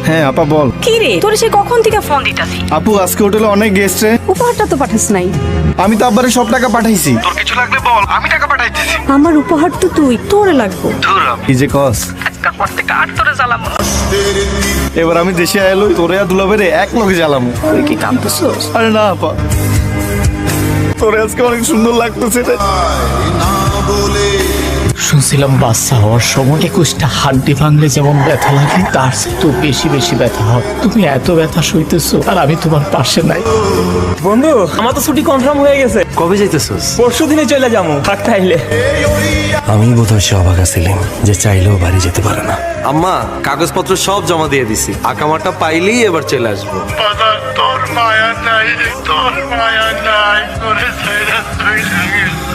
হ্যাঁ আপা বল। কি রে তোর সে কখন থেকে ফোন দিতাছি? আপু আজকে হোটেলে অনেক গেস্ট রে। উপহারটা তো পাঠাস নাই। আমি তো আব্বারে সব টাকা পাঠাইছি। তোর কিছু লাগলে বল, আমি টাকা পাঠাইতেছি। আমার উপহার তো তুই, তোরে লাগবো। কি যে কস। আজকাল পর থেকে আর তোরে জ্বালাবো না। এবার আমি দেশে আইলো তোরে আর দুলাভাইরে এক লগে জ্বালামু। তুই কি কাঁদতেছস? আরে না আপা, তোরে আজকে অনেক সুন্দর লাগতেছে রে। শুনছিলাম বাচ্চা হওয়ার সময় 21টা হাড্ডি ভাঙলে যেমন ব্যথা লাগে তার তো বেশি বেশি ব্যথা হয়। তুমি এত ব্যথা সইতেছো আর আমি তোমার পাশে নাই। বন্ধু আমার তো ছুটি কনফার্ম হয়ে গেছে। কবে যাইতেছস? পরশু দিনে চলে যাবো থাকতে আইলে। আমি বোধহয় সে অবাক ছিলাম যে চাইলেও বাড়ি যেতে পারে না। আম্মা কাগজপত্র সব জমা দিয়ে দিছি, আকামাটা পাইলেই এবার চলে আসবো। তোর মায়া নাই, তোর মায়া নাই, তোরে ছাইরা চইলা গেছে।